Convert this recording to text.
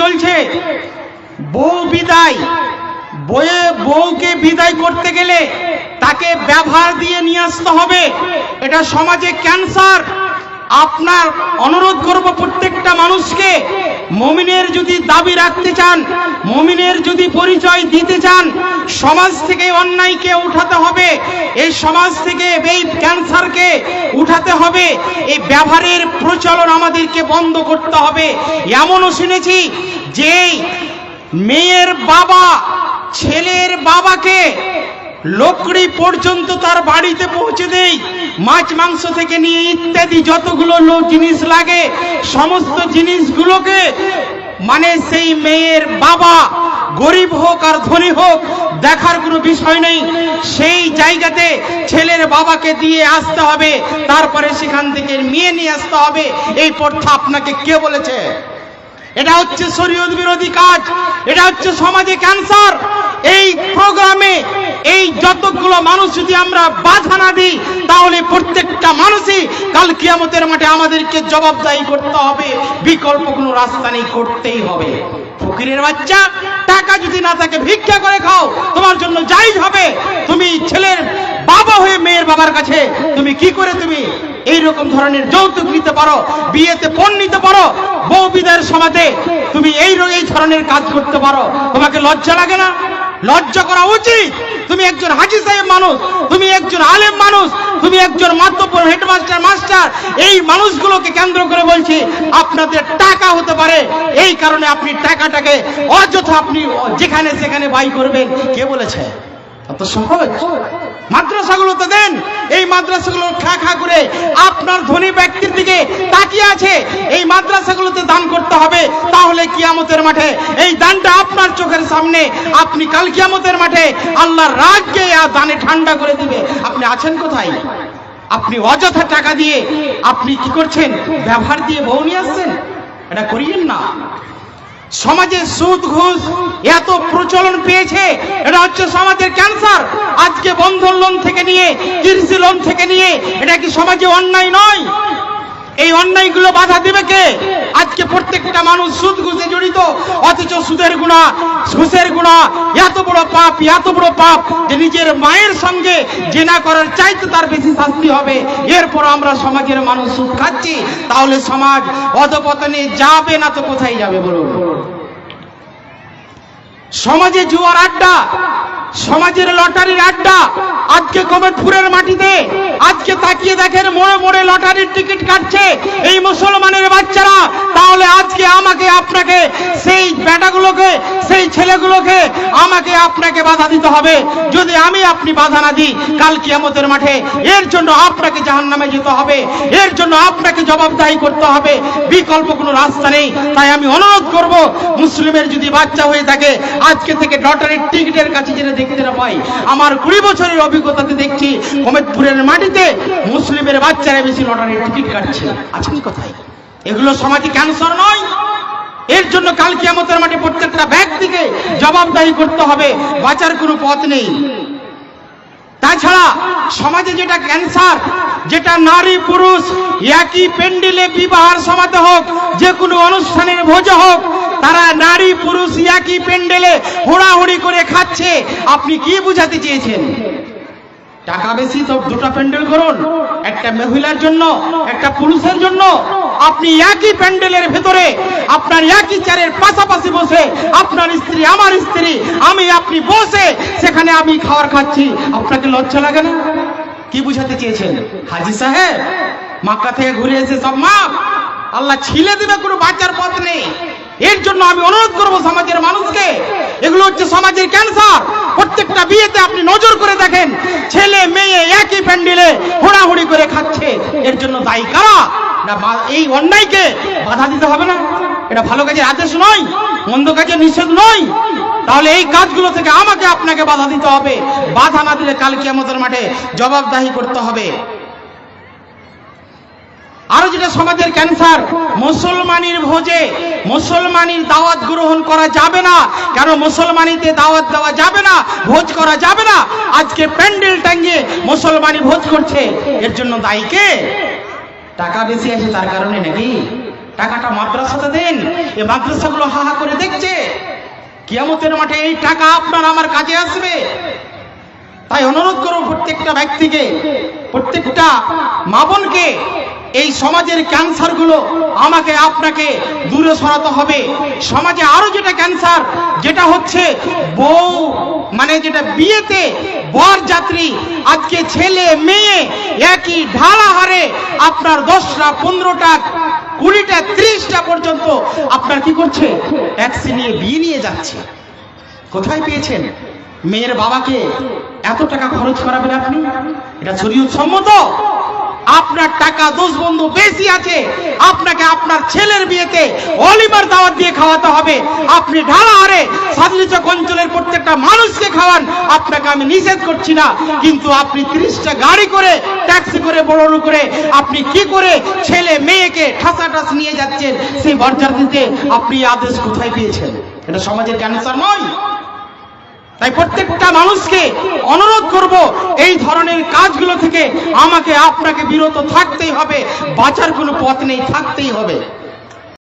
চলছে। বউ বিদায়, বউকে বিদায় করতে গেলে তাকে ব্যবহার দিয়ে নিয়ে আসতে হবে। এটা সমাজে ক্যান্সার। আপনার অনুরোধ করব প্রত্যেকটা মানুষকে, মুমিনের যদি দাবি রাখতে চান, মুমিনের যদি পরিচয় দিতে চান, সমাজ থেকে অন্যায়কে উঠাতে হবে, এই সমাজ থেকে এই ক্যান্সারকে উঠাতে হবে, এই ব্যবহারের প্রচলন আমাদেরকে বন্ধ করতে হবে। এমনও শুনেছি যে মেয়ের বাবা ছেলের বাবাকে লোকড়ি পর্যন্ত তার বাড়িতে পৌঁছে দেয়, মাছ মাংস থেকে নিয়ে ইত্যাদি যতগুলো জিনিস লাগে সমস্ত জিনিসগুলোকে মানে সেই মেয়ের বাবা গরিব হোক আর ধনী হোক দেখার কোনো বিষয় নেই, সেই জায়গাতে ছেলের বাবাকে দিয়ে আসতে হবে, তারপরে সেখান থেকে মেয়ে নিয়ে আসতে হবে। এই প্রথা আপনাকে কে বলেছে? এটা হচ্ছে শরীয়ত বিরোধী কাজ, এটা হচ্ছে সমাজে ক্যান্সার। এই প্রোগ্রামে এই যতগুলো মানুষ যদি আমরা বাধা না দিই, তাহলে প্রত্যেকটা মানুষই কাল কিয়ামতের মাঠে আমাদেরকে জবাবদাহি করতে হবে, বিকল্প কোনো রাস্তা নেই, করতেই হবে। ফকিরের বাচ্চা, টাকা যদি না থাকে ভিক্ষা করে খাও, তোমার জন্য জায়েজ হবে। তুমি ছেলের বাবা হয়ে মেয়ের বাবার কাছে তুমি কি করে তুমি এইরকম ধরনের যৌতুক নিতে পারো, বিয়েতে পণ নিতে পারো, বউ বিদায়ের সমাজে তুমি এই ধরনের কাজ করতে পারো? তোমাকে লজ্জা লাগে না? লজ্জা করা উচিত। তুমি একজন হাজী সাহেব মানুষ, তুমি একজন আলেম মানুষ, তুমি একজন মাতব্বর হেডমাস্টার মাস্টার, এই মানুষগুলোকে কেন্দ্র করে বলছি আপনাদের টাকা হতে পারে, এই কারণে আপনি টাকাটাকে অযথা আপনি যেখানে সেখানে ব্যয় করবেন। কে বলেছে? এত সহজ? মাদ্রাসাগুলোতে দেন, এই মাদ্রাসাগুলো খা খা করে আপনার ধনী ব্যক্তির দিকে তাকিয়ে আছে, এই মাদ্রাসাগুলোতে দান করতে হবে, তাহলে কিয়ামতের মাঠে এই দানটা আপনার চোখের সামনে, আপনি কাল কিয়ামতের মাঠে আল্লাহর রাগকে দানে ঠান্ডা করে দিবে। আপনি আছেন কোথায়? আপনি অযথা টাকা দিয়ে আপনি কি করছেন? ব্যবহার দিয়ে বউ নিয়ে আসছেন। এটা করিয়েন না। সমাজে সুদ ঘুষ এত প্রচলন পেয়েছে, এটা হচ্ছে সমাজের ক্যান্সার। আজকে বন্ধন লোন থেকে নিয়ে, কৃষি লোন থেকে নিয়ে, এটা কি সমাজে অন্যায় নয়? এই অন্যায়গুলো বাধা দিবে কে? আজকে প্রত্যেকটা মানুষ সুদ ঘুষে জড়িত, অথচ সুদের গুনাহ, ঘুষের গুনাহ এত বড় পাপ, এত বড় পাপ যে নিজের মায়ের সঙ্গে জিনা করার চাইতে তার বেশি শাস্তি হবে। এরপর আমরা সমাজের মানুষ সুদ খাচ্ছি, তাহলে সমাজ অধপতনে যাবে না তো কোথায় যাবে বলুন? সমাজে জুয়ার আড্ডা, সমাজের লটারির আড্ডা। আজকে কমেদপুরের মাটিতে আজকে তাকিয়ে দেখেন মোড়ে মোড়ে লটারির টিকিট কাটছে এই মুসলমানের বাচ্চারা। তাহলে আজকে আমাকে আপনাকে, সেই বেটাগুলোকে, সেই ছেলেগুলোকে আমাকে আপনাকে বাধা দিতে হবে। যদি আমি আপনি বাধা না দিই, কাল কিয়ামতের মাঠে এর জন্য আপনাকে জাহান্নামে যেতে হবে, এর জন্য আপনাকে জবাবদাহি করতে হবে, বিকল্প কোনো রাস্তা নেই। তাই আমি অনুরোধ করব, মুসলিমের যদি বাচ্চা হয়ে থাকে আজকে থেকে লটারির টিকিটের কাছে যেতে দেখতে না পাই। আমার 20 বছরের অভিজ্ঞতাতে দেখছি কমেদপুরের মাটিতে মুসলিমের বাচ্চারা বেশি লটারির টিকিট কাটছে। আছেন কোথায়? এগুলো সমাজে ক্যান্সার নয়? এর জন্য কাল কিয়ামতের মাঠে প্রত্যেকটা ব্যক্তিকে জবাবদাহি করতে হবে, বাঁচার কোনো পথ নেই। তাছাড়া সমাজে যেটা ক্যান্সার, যেটা নারী পুরুষ একই প্যান্ডেলে বিবাহের সমাতে হোক, যে কোনো অনুষ্ঠানের ভোজে হোক, তারা নারী পুরুষ একই প্যান্ডেলে হুড়াহুড়ি করে খাচ্ছে। আপনি কি বুঝাতে চেয়েছেন? টাকা বেশি তো দুটো প্যান্ডেল করুন, একটা মহিলার জন্য, একটা পুরুষের জন্য। আপনি একই প্যান্ডেলের ভেতরে আপনার একই চেয়ারের পাশাপাশি বসে, আপনার স্ত্রী আমার স্ত্রী, আমি আপনি বসে সেখানে আমি খাবার খাচ্ছি, আপনাকে লজ্জা লাগে না? কি বুঝাতে চেয়েছেন? হাজী সাহেব মক্কা থেকে ঘুরে এসে সব মাপ, আল্লাহ ছিলে দিবে, কোনো বাঁচার পথ নেই। এর জন্য আমি অনুরোধ করব সমাজের মানুষকে, এগুলো হচ্ছে সমাজের ক্যান্সার। প্রত্যেকটা বিয়েতে আপনি নজর করে দেখেন, ছেলে মেয়ে একই প্যান্ডেলে হুড়াহুড়ি করে খাচ্ছে। এর জন্য দায়ী কারা? না এই অন্যায়কে বাধা দিতে হবে না? এটা ভালো কাজের আদেশ নয়, মন্দ কাজের নিষেধ নয়। তাহলে এই কাজগুলো থেকে আমাকে আপনাকে বাধা দিতে হবে। বাধা না দিলে কাল কিয়ামতের মাঠে জবাবদাহি করতে হবে। আরো যেটা সমাজের ক্যান্সার, মুসলমানির ভোজে মুসলমানির দাওয়াত গ্রহণ করা যাবে না। কেন মুসলমানিতে দাওয়াত দেওয়া যাবে না, ভোজ করা যাবে না? আজকে প্যান্ডেল টাঙ্গিয়ে মুসলমানি ভোজ করছে। এর জন্য দায়ী কে? টাকা বেশি আছে তার কারণে নাকি? টাকাটা মাদ্রাসাতে দেন। এই মাদ্রাসাগুলো হা হা করে দেখছে, কিয়ামতের মাঠে এই টাকা আপনার আমার কাজে আসবে। তাই অনুরোধ করব প্রত্যেকটা ব্যক্তিকে, প্রত্যেকটা মা বোনকে, এই সমাজের ক্যান্সারগুলো আমাকে আপনাকে দূরে সরাতে হবে। সমাজে আরো যেটা ক্যান্সার, যেটা হচ্ছে বউ মানে যেটা বিয়েতে বর যাত্রী, আজকে ছেলে মেয়ে একই ঢালা হারে আপনার 10টা 15টা 20টা 30টা পর্যন্ত আপনার কি করছে, ট্যাক্সি নিয়ে বিয়ে নিয়ে যাচ্ছে। কোথায় পেয়েছেন? মেয়ের বাবাকে এত টাকা খরচ করাবেন আপনি? এটা শরীয়ত সম্মত? আপনার টাকা দোষ বন্ধু বেশি আছে, আপনাকে আপনার ছেলের বিয়েতে অলিমার দাওয়াত দিয়ে খাওয়াতে হবে। আপনি ঢালা হারে সাদলিচক অঞ্চলের প্রত্যেকটা মানুষকে খাওয়ান, আপনাকে আমি নিষেধ করছি না, কিন্তু আপনি 30টা গাড়ি করে ট্যাক্সি করে বড় করে আপনি কি করে ছেলে মেয়েকে ঠাসাঠাস নিয়ে যাচ্ছেন, সেই বরযাত্রীতে আপনি আদেশ কোথায় পেয়েছেন? এটা সমাজের ক্যান্সার নয়? তাই প্রত্যেকটা মানুষকে অনুরোধ করব, এই ধরনের কাজগুলো থেকে আমাকে আপনাকে বিরত থাকতেই হবে, বাঁচার কোনো পথ নেই, থাকতেই হবে।